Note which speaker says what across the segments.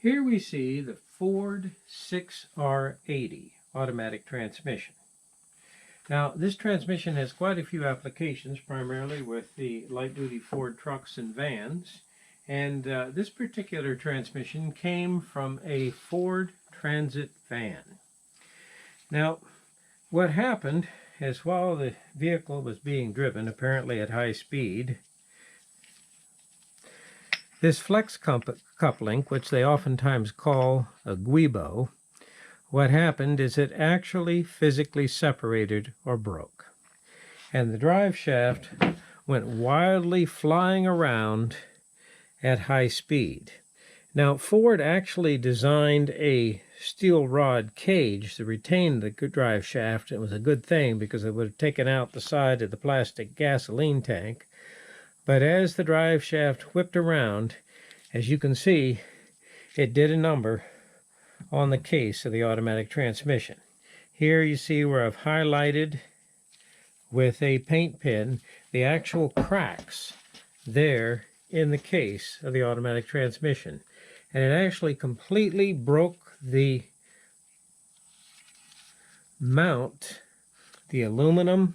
Speaker 1: Here we see the Ford 6R80 automatic transmission. Now, this transmission has quite a few applications, primarily with the light-duty Ford trucks and vans. And this particular transmission came from a Ford Transit van. Now, what happened is while the vehicle was being driven, apparently at high speed, this flex coupling, which they oftentimes call a guibo, what happened is it actually physically separated or broke. And the drive shaft went wildly flying around at high speed. Now, Ford actually designed a steel rod cage to retain the drive shaft. It was a good thing because it would have taken out the side of the plastic gasoline tank. But as the drive shaft whipped around, as you can see, it did a number on the case of the automatic transmission. Here you see where I've highlighted with a paint pen the actual cracks there in the case of the automatic transmission. And it actually completely broke the mount, the aluminum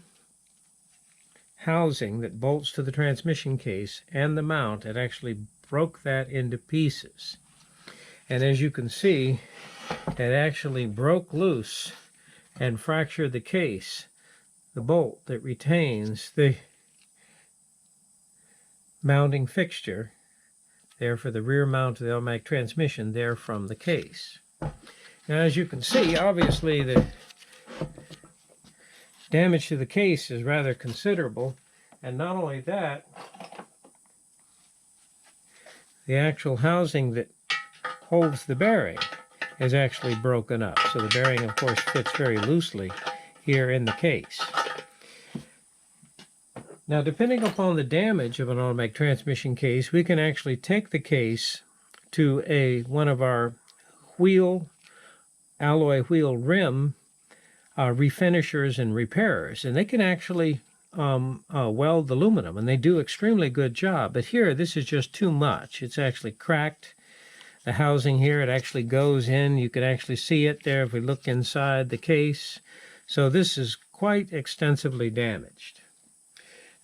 Speaker 1: housing that bolts to the transmission case, and the mount. It actually broke that into pieces. And as you can see, it actually broke loose and fractured the case, the bolt that retains the mounting fixture there for the rear mount of the automatic transmission there from the case. Now, as you can see, obviously the damage to the case is rather considerable, and not only that, the actual housing that holds the bearing is actually broken up. So the bearing, of course, fits very loosely here in the case. Now, depending upon the damage of an automatic transmission case, we can actually take the case to one of our alloy wheel rim refinishers and repairers, and they can actually weld aluminum, and they do extremely good job. But here, this is just too much. It's actually cracked. The housing here, it actually goes in. You can actually see it there if we look inside the case. So this is quite extensively damaged.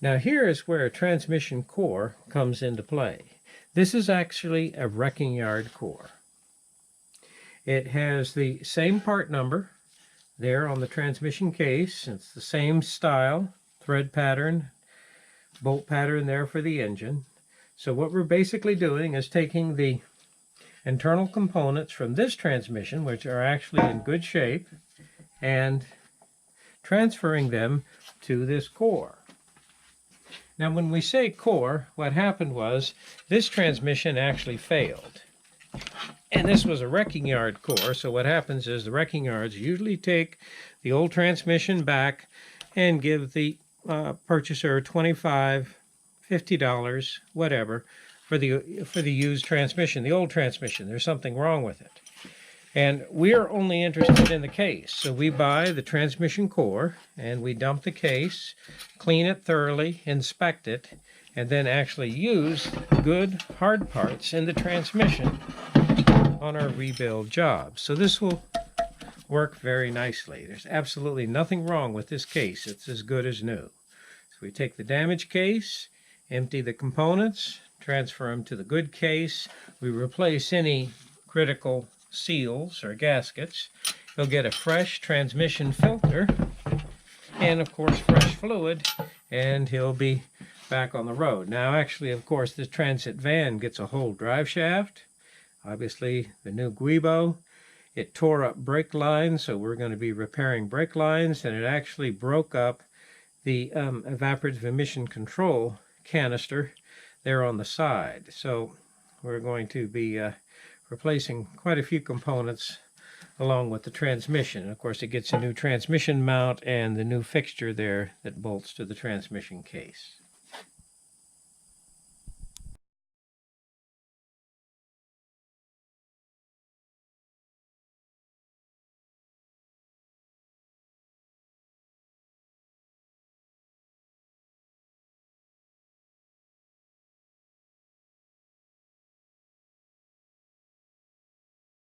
Speaker 1: Now here is where a transmission core comes into play. This is actually a wrecking yard core. It has the same part number there on the transmission case. It's the same style, thread pattern, bolt pattern there for the engine. So what we're basically doing is taking the internal components from this transmission, which are actually in good shape, and transferring them to this core. Now, when we say core, what happened was this transmission actually failed. And this was a wrecking yard core, so what happens is the wrecking yards usually take the old transmission back and give the purchaser $25, $50, whatever, for the used transmission, the old transmission. There's something wrong with it. And we're only interested in the case. So we buy the transmission core, and we dump the case, clean it thoroughly, inspect it, and then actually use good hard parts in the transmission on our rebuild job. So this will work very nicely. There's absolutely nothing wrong with this case. It's as good as new. So we take the damaged case, empty the components, transfer them to the good case. We replace any critical seals or gaskets. You'll get a fresh transmission filter and, of course, fresh fluid, and he'll be back on the road. Now, actually, of course, this transit van gets a whole drive shaft. Obviously, the new guibo. It tore up brake lines, so we're going to be repairing brake lines, and it actually broke up the evaporative emission control canister there on the side. So we're going to be replacing quite a few components along with the transmission. And of course, it gets a new transmission mount and the new fixture there that bolts to the transmission case.